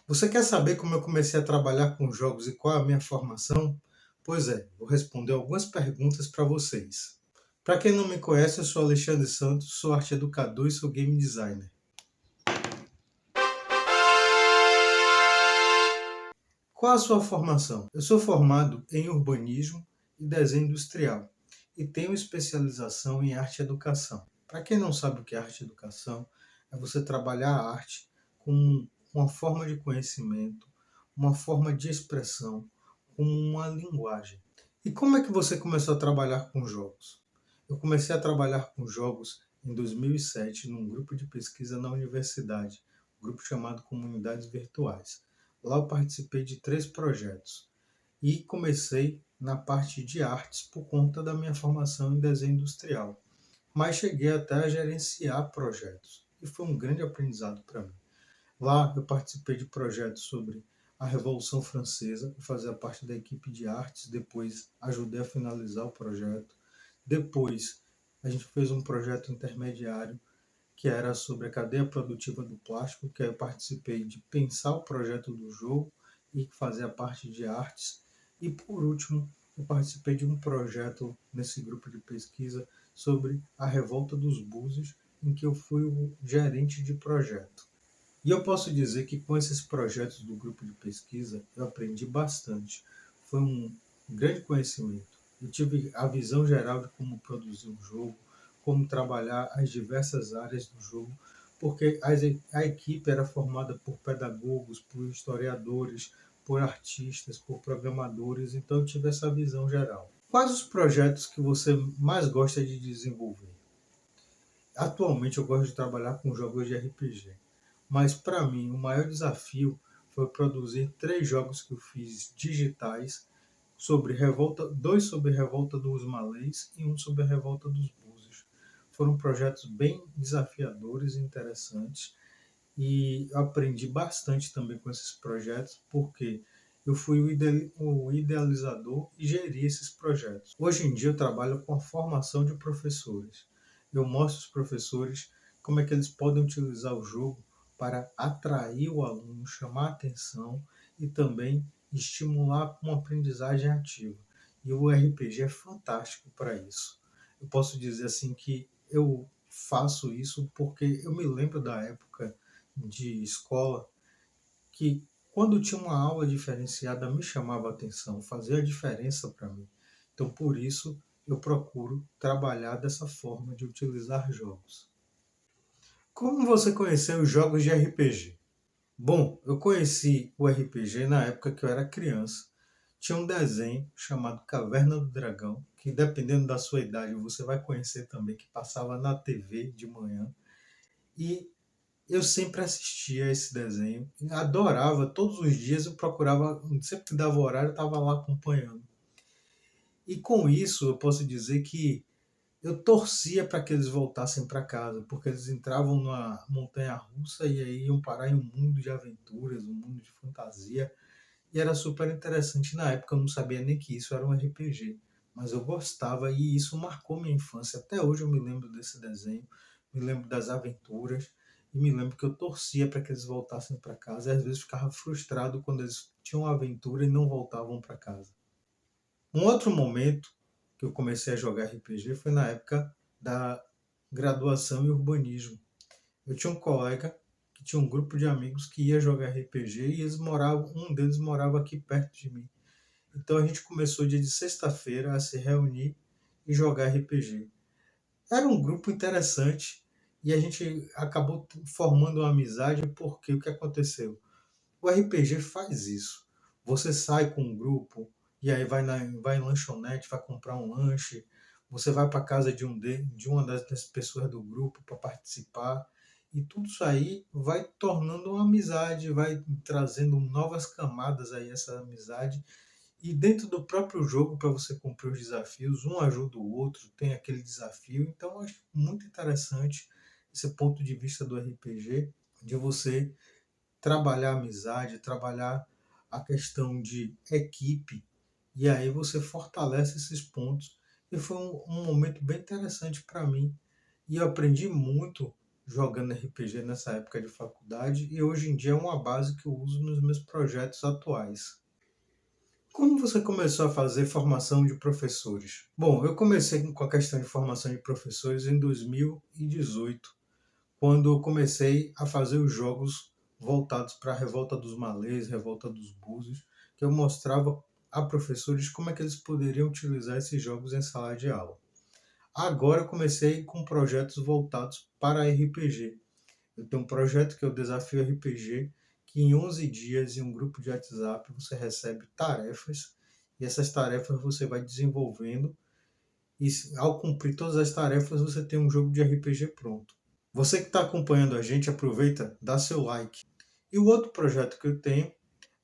Você quer saber como eu comecei a trabalhar com jogos e qual é a minha formação? Pois é, vou responder algumas perguntas para vocês. Para quem não me conhece, eu sou Alexandre Santos, sou arte educador e sou game designer. Qual a sua formação? Eu sou formado em urbanismo e desenho industrial e tenho especialização em arte e educação. Para quem não sabe o que é arte e educação, é você trabalhar a arte como uma forma de conhecimento, uma forma de expressão, como uma linguagem. E como é que você começou a trabalhar com jogos? Eu comecei a trabalhar com jogos em 2007 num grupo de pesquisa na universidade, um grupo chamado Comunidades Virtuais. Lá eu participei de 3 projetos e comecei na parte de artes por conta da minha formação em desenho industrial, mas cheguei até a gerenciar projetos e foi um grande aprendizado para mim. Lá eu participei de projetos sobre a Revolução Francesa, eu fazia parte da equipe de artes, depois ajudei a finalizar o projeto. Depois a gente fez um projeto intermediário que era sobre a cadeia produtiva do plástico, que eu participei de pensar o projeto do jogo e fazer a parte de artes. E por último, eu participei de um projeto nesse grupo de pesquisa sobre a revolta dos búzios, em que eu fui o gerente de projeto. E eu posso dizer que com esses projetos do grupo de pesquisa eu aprendi bastante. Foi um grande conhecimento. Eu tive a visão geral de como produzir um jogo, como trabalhar as diversas áreas do jogo, porque a equipe era formada por pedagogos, por historiadores, por artistas, por programadores, então eu tive essa visão geral. Quais os projetos que você mais gosta de desenvolver? Atualmente eu gosto de trabalhar com jogos de RPG, mas para mim o maior desafio foi produzir 3 jogos que eu fiz digitais sobre revolta, dois sobre a revolta dos malês e um sobre a revolta dos búzios. Foram projetos bem desafiadores e interessantes e eu aprendi bastante também com esses projetos porque eu fui o idealizador e geri esses projetos. Hoje em dia eu trabalho com a formação de professores. Eu mostro aos professores como é que eles podem utilizar o jogo para atrair o aluno, chamar a atenção e também estimular uma aprendizagem ativa. E o RPG é fantástico para isso. Eu posso dizer assim que eu faço isso porque eu me lembro da época de escola que quando tinha uma aula diferenciada me chamava a atenção, fazia a diferença para mim. Então por isso eu procuro trabalhar dessa forma de utilizar jogos. Como você conheceu os jogos de RPG? Bom, eu conheci o RPG na época que eu era criança. Tinha um desenho chamado Caverna do Dragão, que dependendo da sua idade você vai conhecer também, que passava na TV de manhã. E eu sempre assistia a esse desenho, adorava, todos os dias eu procurava, sempre que dava horário eu estava lá acompanhando. E com isso eu posso dizer que eu torcia para que eles voltassem para casa, porque eles entravam numa montanha russa e aí iam parar em um mundo de aventuras, um mundo de fantasia, e era super interessante. Na época eu não sabia nem que isso era um RPG, mas eu gostava e isso marcou minha infância. Até hoje eu me lembro desse desenho, me lembro das aventuras e me lembro que eu torcia para que eles voltassem para casa e às vezes ficava frustrado quando eles tinham uma aventura e não voltavam para casa. Um outro momento que eu comecei a jogar RPG foi na época da graduação em urbanismo. Eu tinha um colega que tinha um grupo de amigos que ia jogar RPG e um deles morava aqui perto de mim. Então a gente começou dia de sexta-feira a se reunir e jogar RPG. Era um grupo interessante e a gente acabou formando uma amizade porque o que aconteceu? O RPG faz isso. Você sai com um grupo e aí vai em lanchonete, vai comprar um lanche, você vai para casa de uma das pessoas do grupo para participar. E tudo isso aí vai tornando uma amizade, vai trazendo novas camadas aí essa amizade. E dentro do próprio jogo, para você cumprir os desafios, um ajuda o outro, tem aquele desafio. Então, eu acho muito interessante esse ponto de vista do RPG, de você trabalhar a amizade, trabalhar a questão de equipe, e aí você fortalece esses pontos. E foi um momento bem interessante para mim. E eu aprendi muito jogando RPG nessa época de faculdade e hoje em dia é uma base que eu uso nos meus projetos atuais. Como você começou a fazer formação de professores? Bom, eu comecei com a questão de formação de professores em 2018, quando eu comecei a fazer os jogos voltados para a Revolta dos Malês, Revolta dos Búzios, que eu mostrava a professores como é que eles poderiam utilizar esses jogos em sala de aula. Agora eu comecei com projetos voltados para RPG. Eu tenho um projeto que é o Desafio RPG, que em 11 dias, em um grupo de WhatsApp, você recebe tarefas, e essas tarefas você vai desenvolvendo, e ao cumprir todas as tarefas, você tem um jogo de RPG pronto. Você que está acompanhando a gente, aproveita, dá seu like. E o outro projeto que eu tenho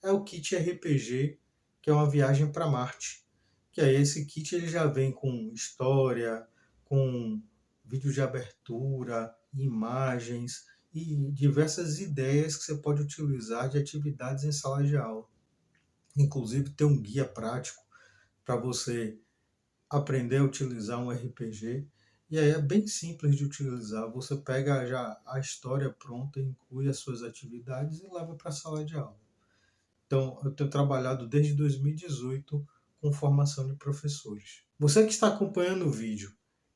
é o Kit RPG, que é uma viagem para Marte. Que aí esse kit ele já vem com história, com vídeo de abertura, imagens e diversas ideias que você pode utilizar de atividades em sala de aula. Inclusive tem um guia prático para você aprender a utilizar um RPG. E aí é bem simples de utilizar. Você pega já a história pronta, inclui as suas atividades e leva para a sala de aula. Então, eu tenho trabalhado desde 2018 com formação de professores. Você que está acompanhando o vídeo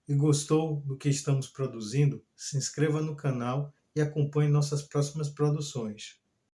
e gostou do que estamos produzindo, se inscreva no canal e acompanhe nossas próximas produções.